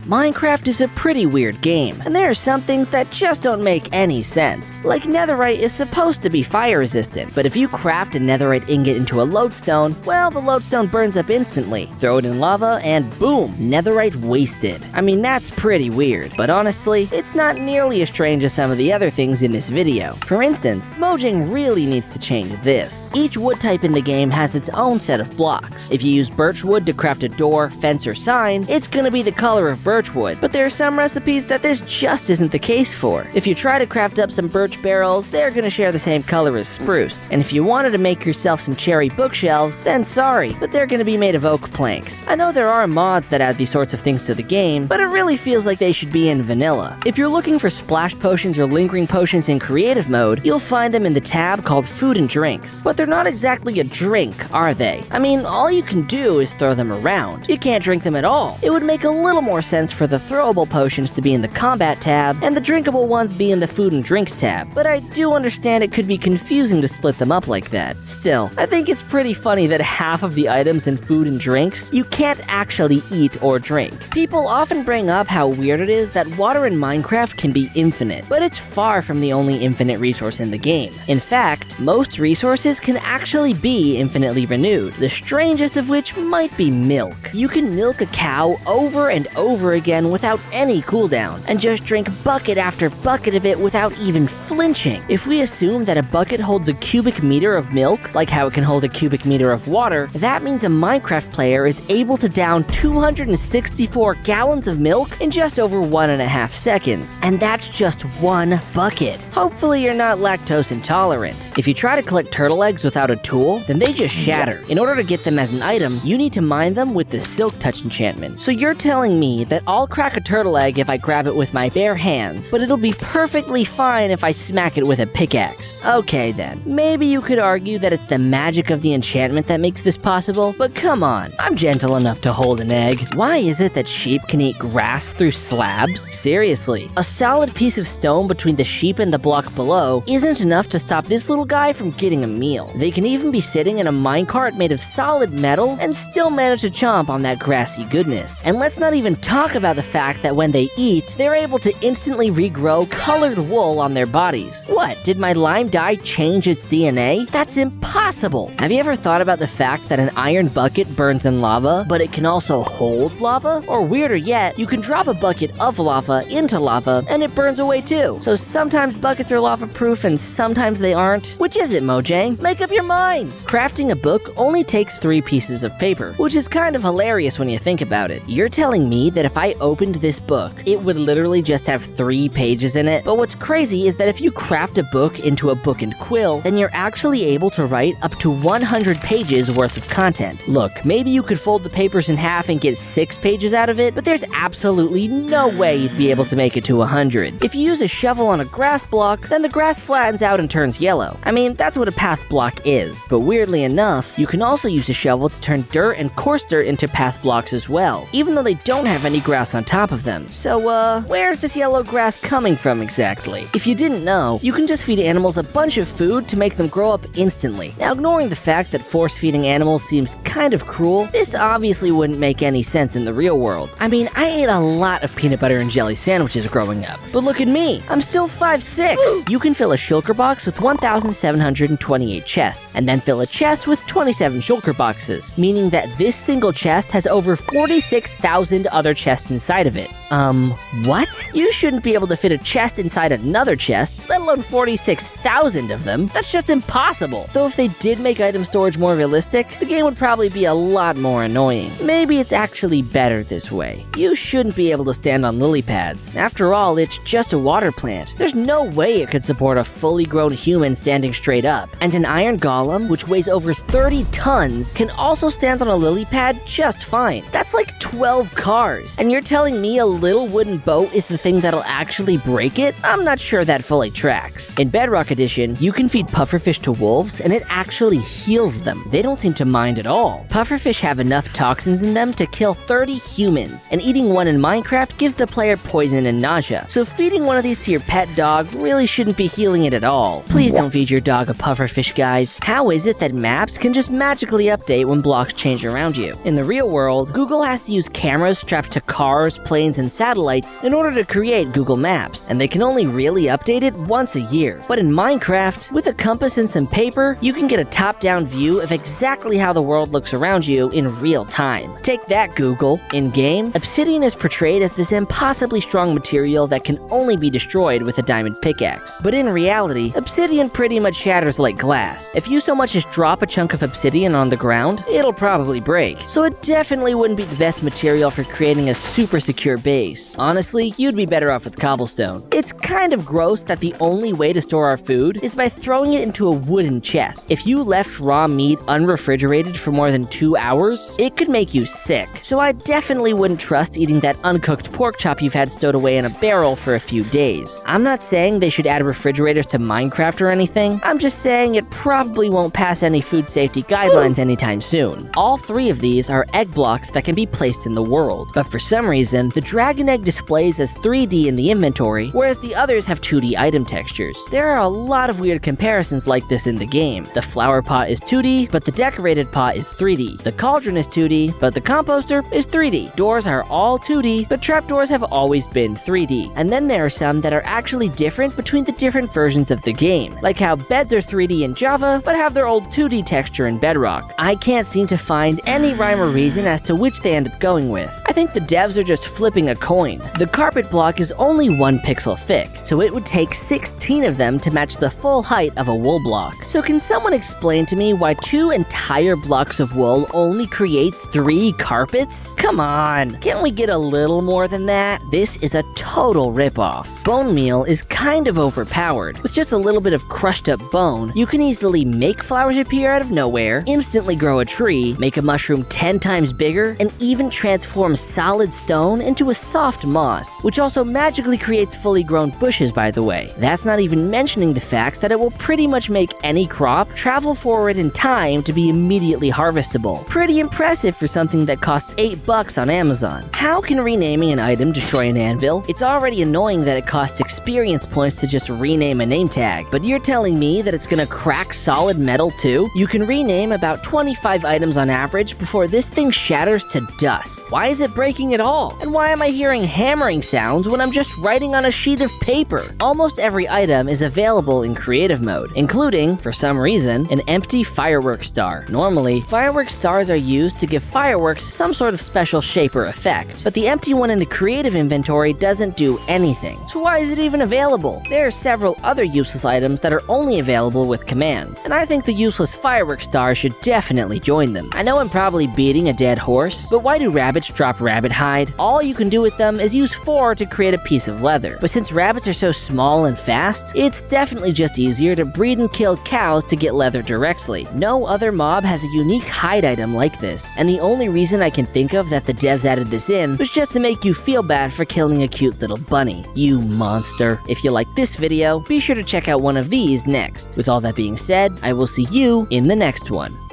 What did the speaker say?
Minecraft is a pretty weird game, and there are some things that just don't make any sense. Like netherite is supposed to be fire resistant, but if you craft a netherite ingot into a lodestone, well, the lodestone burns up instantly. Throw it in lava and boom, netherite wasted. I mean, that's pretty weird, but honestly, it's not nearly as strange as some of the other things in this video. For instance, Mojang really needs to change this. Each wood type in the game has its own set of blocks. If you use birch wood to craft a door, fence, or sign, it's gonna be the color of birch wood, but there are some recipes that this just isn't the case for. If you try to craft up some birch barrels, they're gonna share the same color as spruce. And if you wanted to make yourself some cherry bookshelves, then sorry, but they're gonna be made of oak planks. I know there are mods that add these sorts of things to the game, but it really feels like they should be in vanilla. If you're looking for splash potions or lingering potions in creative mode, you'll find them in the tab called food and drinks. But they're not exactly a drink, are they? I mean, all you can do is throw them around. You can't drink them at all. It would make a little more sense for the throwable potions to be in the combat tab and the drinkable ones be in the food and drinks tab, but I do understand it could be confusing to split them up like that. Still, I think it's pretty funny that half of the items in food and drinks you can't actually eat or drink. People often bring up how weird it is that water in Minecraft can be infinite, but it's far from the only infinite resource in the game. In fact, most resources can actually be infinitely renewed, the strangest of which might be milk. You can milk a cow over and over again without any cooldown, and just drink bucket after bucket of it without even flinching. If we assume that a bucket holds a cubic meter of milk, like how it can hold a cubic meter of water, that means a Minecraft player is able to down 264 gallons of milk in just over 1.5 seconds. And that's just one bucket. Hopefully you're not lactose intolerant. If you try to collect turtle eggs without a tool, then they just shatter. In order to get them as an item, you need to mine them with the Silk Touch enchantment. So you're telling me that I'll crack a turtle egg if I grab it with my bare hands, but it'll be perfectly fine if I smack it with a pickaxe. Okay then, maybe you could argue that it's the magic of the enchantment that makes this possible, but come on, I'm gentle enough to hold an egg. Why is it that sheep can eat grass through slabs? Seriously, a solid piece of stone between the sheep and the block below isn't enough to stop this little guy from getting a meal. They can even be sitting in a minecart made of solid metal and still manage to chomp on that grassy goodness. And let's not even talk about the fact that when they eat, they're able to instantly regrow colored wool on their bodies. What, did my lime dye change its DNA? That's impossible! Have you ever thought about the fact that an iron bucket burns in lava, but it can also hold lava? Or weirder yet, you can drop a bucket of lava into lava and it burns away too. So sometimes buckets are lava proof and sometimes they aren't. Which is it, Mojang? Make up your minds! Crafting a book only takes 3 pieces of paper, which is kind of hilarious when you think about it. You're telling me that if I opened this book, it would literally just have 3 pages in it? But what's crazy is that if you craft a book into a book and quill, then you're actually able to write up to 100 pages worth of content. Look, maybe you could fold the papers in half and get 6 pages out of it, but there's absolutely no way you'd be able to make it to 100. If you use a shovel on a grass block, then the grass flattens out and turns yellow. I mean, that's what a path block is. But weirdly enough, you can also use a shovel to turn dirt and coarse dirt into path blocks as well, even though they don't have any grass on top of them. So, where's this yellow grass coming from exactly? If you didn't know, you can just feed animals a bunch of food to make them grow up instantly. Now, ignoring the fact that force-feeding animals seems kind of cruel, this obviously wouldn't make any sense in the real world. I mean, I ate a lot of peanut butter and jelly sandwiches growing up, but look at me, I'm still 5'6". You can fill a shulker box with 1,728 chests, and then fill a chest with 27 shulker boxes, meaning that this single chest has over 46,000 other chests inside of it. What? You shouldn't be able to fit a chest inside another chest, let alone 46,000 of them. That's just impossible. Though if they did make item storage more realistic, the game would probably be a lot more annoying. Maybe it's actually better this way. You shouldn't be able to stand on lily pads. After all, it's just a water plant. There's no way it could support a fully grown human standing straight up. And an iron golem, which weighs over 30 tons, can also stand on a lily pad just fine. That's like 12 cars. And you're telling me a little wooden boat is the thing that'll actually break it? I'm not sure that fully tracks. In Bedrock Edition, you can feed pufferfish to wolves and it actually heals them. They don't seem to mind at all. Pufferfish have enough toxins in them to kill 30 humans, and eating one in Minecraft gives the player poison and nausea. So feeding one of these to your pet dog really shouldn't be healing it at all. Please don't feed your dog a pufferfish, guys. How is it that maps can just magically update when blocks change around you? In the real world, Google has to use cameras strapped to cars cars, planes, and satellites in order to create Google Maps, and they can only really update it once a year. But in Minecraft, with a compass and some paper, you can get a top-down view of exactly how the world looks around you in real time. Take that, Google. In-game, obsidian is portrayed as this impossibly strong material that can only be destroyed with a diamond pickaxe. But in reality, obsidian pretty much shatters like glass. If you so much as drop a chunk of obsidian on the ground, it'll probably break. So it definitely wouldn't be the best material for creating a super secure base. Honestly, you'd be better off with cobblestone. It's kind of gross that the only way to store our food is by throwing it into a wooden chest. If you left raw meat unrefrigerated for more than 2 hours, it could make you sick. So I definitely wouldn't trust eating that uncooked pork chop you've had stowed away in a barrel for a few days. I'm not saying they should add refrigerators to Minecraft or anything. I'm just saying it probably won't pass any food safety guidelines anytime soon. All 3 of these are egg blocks that can be placed in the world, but for some reason, the dragon egg displays as 3D in the inventory, whereas the others have 2D item textures. There are a lot of weird comparisons like this in the game. The flower pot is 2D, but the decorated pot is 3D. The cauldron is 2D, but the composter is 3D. Doors are all 2D, but trapdoors have always been 3D. And then there are some that are actually different between the different versions of the game, like how beds are 3D in Java, but have their old 2D texture in Bedrock. I can't seem to find any rhyme or reason as to which they end up going with. I think the devs are just flipping a coin. The carpet block is only 1 pixel thick, so it would take 16 of them to match the full height of a wool block. So can someone explain to me why 2 entire blocks of wool only creates 3 carpets? Come on, can't we get a little more than that? This is a total ripoff. Bone meal is kind of overpowered. With just a little bit of crushed up bone, you can easily make flowers appear out of nowhere, instantly grow a tree, make a mushroom 10 times bigger, and even transform solid stone into a soft moss, which also magically creates fully grown bushes, by the way. That's not even mentioning the fact that it will pretty much make any crop travel forward in time to be immediately harvestable. Pretty impressive for something that costs $8 on Amazon. How can renaming an item destroy an anvil? It's already annoying that it costs experience points to just rename a name tag, but you're telling me that it's gonna crack solid metal too? You can rename about 25 items on average before this thing shatters to dust. Why is it breaking at all? And why am I hearing hammering sounds when I'm just writing on a sheet of paper? Almost every item is available in creative mode, including, for some reason, an empty fireworks star. Normally, fireworks stars are used to give fireworks some sort of special shape or effect, but the empty one in the creative inventory doesn't do anything. So why is it even available? There are several other useless items that are only available with commands, and I think the useless fireworks star should definitely join them. I know I'm probably beating a dead horse, but why do rabbits drop rabbit hide? All you can do with them is use 4 to create a piece of leather. But since rabbits are so small and fast, it's definitely just easier to breed and kill cows to get leather directly. No other mob has a unique hide item like this, and the only reason I can think of that the devs added this in was just to make you feel bad for killing a cute little bunny. You monster. If you like this video, be sure to check out one of these next. With all that being said, I will see you in the next one.